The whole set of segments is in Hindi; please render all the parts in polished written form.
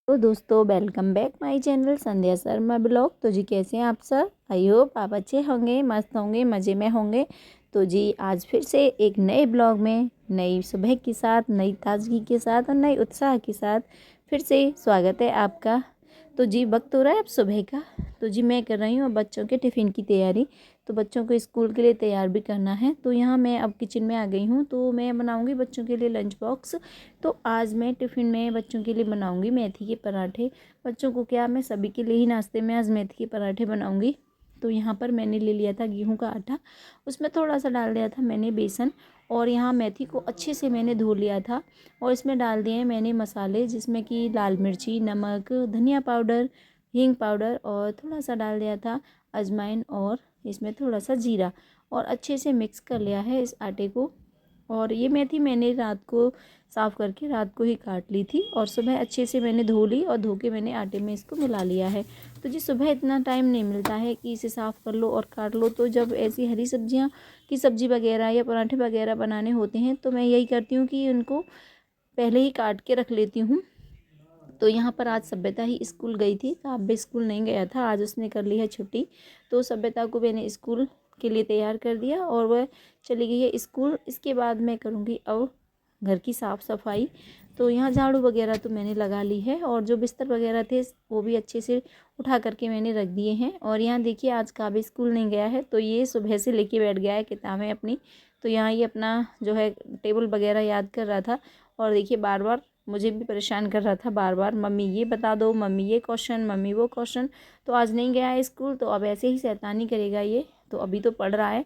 तो दोस्तों welcome back my channel Sandhya Sharma blog. तो जी कैसे हैं आप सब? आई होप आप अच्छे होंगे, मस्त होंगे, मज़े में होंगे। तो जी आज फिर से एक नए ब्लॉग में नई सुबह के साथ, नई ताजगी के साथ और नए उत्साह के साथ फिर से स्वागत है आपका। तो जी वक्त हो रहा है अब सुबह का। तो जी मैं कर रही हूँ बच्चों के टिफ़िन की तैयारी। तो बच्चों को स्कूल के लिए तैयार भी करना है। तो यहाँ मैं अब किचन में आ गई हूँ। तो मैं बनाऊँगी बच्चों के लिए लंच बॉक्स। तो आज मैं टिफ़िन में बच्चों के लिए बनाऊँगी मेथी के पराठे। बच्चों को क्या, मैं सभी के लिए ही नाश्ते में आज मेथी के पराठे बनाऊँगी। तो यहाँ पर मैंने ले लिया था गेहूं का आटा, उसमें थोड़ा सा डाल दिया था मैंने बेसन, और यहाँ मेथी को अच्छे से मैंने धो लिया था। और इसमें डाल दिए हैं मैंने मसाले, जिसमें कि लाल मिर्ची, नमक, धनिया पाउडर, हींग पाउडर, और थोड़ा सा डाल दिया था अजवाइन, और इसमें थोड़ा सा जीरा, और अच्छे से मिक्स कर लिया है इस आटे को। और ये मेथी मैंने रात को साफ़ करके रात को ही काट ली थी, और सुबह अच्छे से मैंने धो ली और धो के मैंने आटे में इसको मिला लिया है। तो जी सुबह इतना टाइम नहीं मिलता है कि इसे साफ़ कर लो और काट लो। तो जब ऐसी हरी सब्जियां की सब्ज़ी वगैरह या पराठे वगैरह बनाने होते हैं तो मैं यही करती हूँ कि उनको पहले ही काट के रख लेती हूँ। तो यहाँ पर आज सभ्यता ही स्कूल गई थी, काव्य स्कूल नहीं गया था, आज उसने कर ली है छुट्टी। तो सभ्यता को मैंने स्कूल के लिए तैयार कर दिया और वह चली गई है स्कूल। इसके बाद मैं करूँगी अब घर की साफ़ सफाई। तो यहाँ झाड़ू वगैरह तो मैंने लगा ली है, और जो बिस्तर वगैरह थे वो भी अच्छे से उठा करके मैंने रख दिए हैं। और यहाँ देखिए आज काव्य स्कूल नहीं गया है, तो ये सुबह से लेके बैठ गया है किताबें अपनी। तो यहाँ ये अपना जो है टेबल वगैरह याद कर रहा था, और देखिए बार बार मुझे भी परेशान कर रहा था, बार बार मम्मी ये बता दो, मम्मी ये क्वेश्चन, मम्मी वो क्वेश्चन। तो आज नहीं गया है स्कूल, तो अब ऐसे ही शैतानी करेगा ये। तो अभी तो पढ़ रहा है,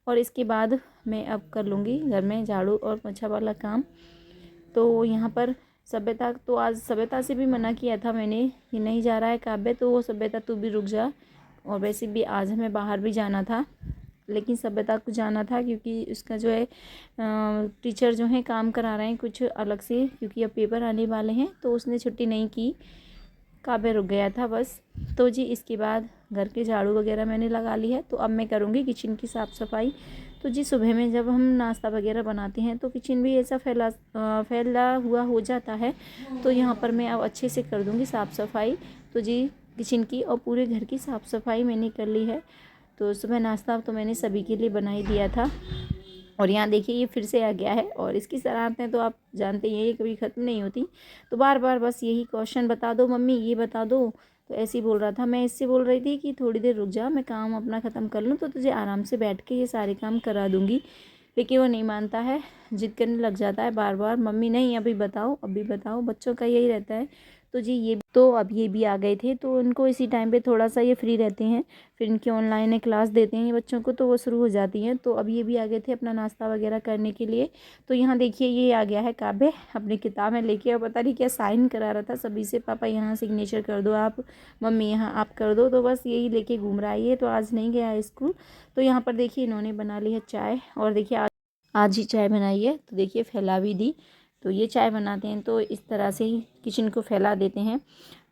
और इसके बाद मैं अब कर लूँगी घर में झाड़ू और पोछा वाला काम। तो यहाँ पर सभ्यता, तो आज सभ्यता से भी मना किया था मैंने, ये नहीं जा रहा है काव्य, तो वो सभ्यता तू भी रुक जा। और वैसे भी आज हमें बाहर भी जाना था, लेकिन सभ्यता को जाना था क्योंकि उसका जो है टीचर जो है काम करा रहे हैं कुछ अलग से, क्योंकि अब पेपर आने वाले हैं, तो उसने छुट्टी नहीं की, काव्य रुक गया था बस। तो जी इसके बाद घर के झाड़ू वगैरह मैंने लगा ली है। तो अब मैं करूँगी किचन की साफ़ सफाई। तो जी सुबह में जब हम नाश्ता वगैरह बनाते हैं तो किचन भी ऐसा फैला हुआ हो जाता है। तो यहाँ पर मैं अब अच्छे से कर दूँगी साफ़ सफाई। तो जी किचन की और पूरे घर की साफ़ सफाई मैंने कर ली है। तो सुबह नाश्ता तो मैंने सभी के लिए बना ही दिया था। और यहाँ देखिए ये फिर से आ गया है, और इसकी शरारतें तो आप जानते ही हैं, ये कभी ख़त्म नहीं होती। तो बार बार बस यही क्वेश्चन बता दो मम्मी, ये बता दो। तो ऐसे ही बोल रहा था। मैं इससे बोल रही थी कि थोड़ी देर रुक जा, मैं काम अपना ख़त्म कर लूँ तो तुझे आराम से बैठ के ये सारे काम करा दूँगी। लेकिन वो नहीं मानता है, जिद करने लग जाता है बार बार, मम्मी नहीं अभी बताओ, अभी बताओ। बच्चों का यही रहता है। तो जी ये तो अब ये भी आ गए थे, तो उनको इसी टाइम पे थोड़ा सा ये फ्री रहते हैं, फिर इनकी ऑनलाइन क्लास देते हैं ये बच्चों को, तो वो शुरू हो जाती हैं। तो अब ये भी आ गए थे अपना नाश्ता वगैरह करने के लिए। तो यहाँ देखिए ये आ गया है काव्य अपनी किताबें लेके, और पता नहीं क्या साइन करा रहा था सभी से, पापा यहाँ सिग्नेचर कर दो आप, मम्मी यहाँ आप कर दो। तो बस यही लेके घूम रहा है ये, तो आज नहीं गया है स्कूल। तो यहाँ पर देखिए इन्होंने बना ली है चाय, और देखिए आज ही चाय बनाई है, तो देखिए फैला भी दी। तो ये चाय बनाते हैं तो इस तरह से ही किचन को फैला देते हैं।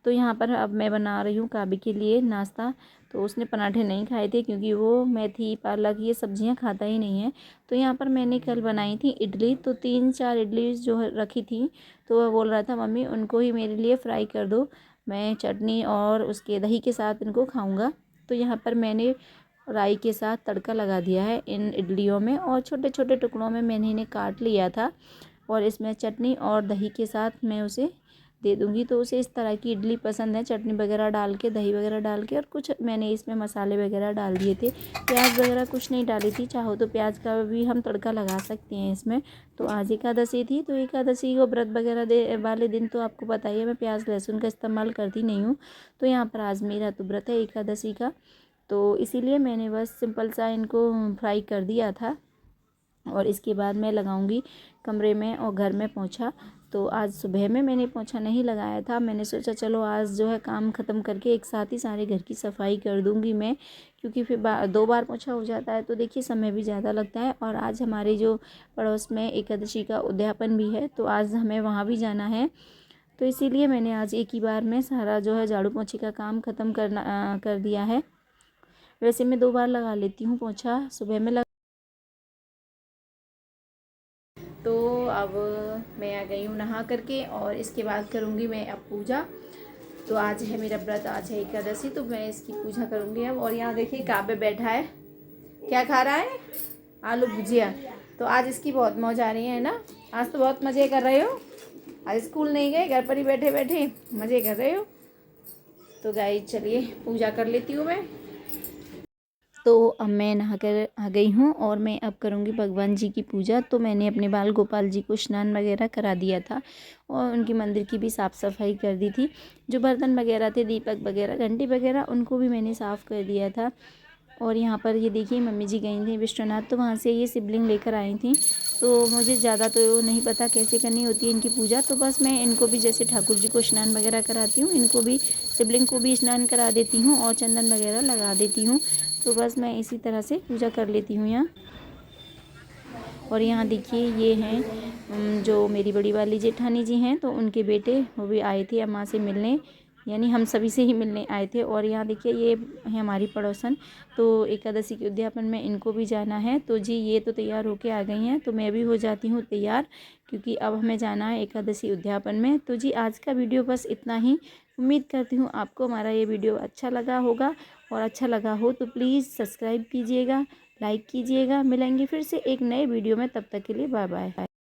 तो यहाँ पर अब मैं बना रही हूँ काबी के लिए नाश्ता। तो उसने पराठे नहीं खाए थे क्योंकि वो मेथी पालक ये सब्जियाँ खाता ही नहीं है। तो यहाँ पर मैंने कल बनाई थी इडली, तो 3-4 इडली जो रखी थी, तो वह बोल रहा था मम्मी उनको ही मेरे लिए फ्राई कर दो, मैं चटनी और उसके दही के साथ इनको खाऊँगा। तो यहाँ पर मैंने राई के साथ तड़का लगा दिया है इन इडलियों में, और छोटे छोटे टुकड़ों में मैंने इन्हें काट लिया था, और इसमें चटनी और दही के साथ मैं उसे दे दूँगी। तो उसे इस तरह की इडली पसंद है, चटनी वगैरह डाल के, दही वगैरह डाल के, और कुछ मैंने इसमें मसाले वगैरह डाल दिए थे, प्याज वगैरह कुछ नहीं डाली थी। चाहो तो प्याज का भी हम तड़का लगा सकते हैं इसमें। तो आज एकादशी थी, तो एकादशी को व्रत वगैरह दे वाले दिन तो आपको पता ही है मैं प्याज लहसुन का इस्तेमाल करती नहीं हूँ। तो यहाँ पर आज मेरा तो व्रत है एकादशी का, तो इसीलिए मैंने बस सिंपल सा इनको फ्राई कर दिया था। और इसके बाद मैं लगाऊंगी कमरे में और घर में पोंछा। तो आज सुबह में मैंने पोंछा नहीं लगाया था, मैंने सोचा चलो आज जो है काम ख़त्म करके एक साथ ही सारे घर की सफाई कर दूंगी मैं, क्योंकि फिर 2 बार पोंछा हो जाता है तो देखिए समय भी ज़्यादा लगता है। और आज हमारे जो पड़ोस में एकादशी का उद्यापन भी है, तो आज हमें वहाँ भी जाना है। तो इसीलिए मैंने आज एक ही बार में सारा जो है झाड़ू पोंछे का काम ख़त्म कर दिया है। वैसे मैं 2 बार लगा लेती हूँ पोंछा, सुबह में तो अब मैं आ गई हूँ नहा करके और इसके बाद करूँगी मैं अब पूजा। तो आज है मेरा व्रत, आज है एकादशी, तो मैं इसकी पूजा करूँगी अब। और यहाँ देखिए काव्य बैठा है, क्या खा रहा है? आलू भुजिया। तो आज इसकी बहुत मौज आ रही है ना, आज तो बहुत मज़े कर रहे हो। आज स्कूल नहीं गए, घर पर ही बैठे बैठे मज़े कर रहे हो। तो गाइस चलिए पूजा कर लेती हूँ मैं। तो अब मैं नहा कर आ गई हूँ और मैं अब करूँगी भगवान जी की पूजा। तो मैंने अपने बाल गोपाल जी को स्नान वगैरह करा दिया था और उनकी मंदिर की भी साफ़ सफाई कर दी थी। जो बर्तन वगैरह थे, दीपक वगैरह, घंटी वगैरह, उनको भी मैंने साफ़ कर दिया था। और यहाँ पर ये देखिए मम्मी जी गई थी विश्वनाथ, तो वहाँ से ये शिवलिंग लेकर आई थी। तो मुझे ज़्यादा तो नहीं पता कैसे करनी होती है इनकी पूजा, तो बस मैं इनको भी जैसे ठाकुर जी को स्नान वगैरह कराती हूँ, इनको भी शिवलिंग को भी स्नान करा देती हूँ और चंदन वगैरह लगा देती हूँ। तो बस मैं इसी तरह से पूजा कर लेती हूँ यहाँ। और यहाँ देखिए ये हैं जो मेरी बड़ी वाली जेठानी जी हैं, तो उनके बेटे वो भी आए थे अम्मा से मिलने, यानी हम सभी से ही मिलने आए थे। और यहाँ देखिए ये है हमारी पड़ोसन, तो एकादशी के उद्यापन में इनको भी जाना है। तो जी ये तो तैयार होके आ गई हैं, तो मैं भी हो जाती हूँ तैयार, क्योंकि अब हमें जाना है एकादशी उद्यापन में। तो जी आज का वीडियो बस इतना ही। उम्मीद करती हूँ आपको हमारा ये वीडियो अच्छा लगा होगा, और अच्छा लगा हो तो प्लीज़ सब्सक्राइब कीजिएगा, लाइक कीजिएगा। मिलेंगे फिर से एक नए वीडियो में, तब तक के लिए बाय बाय।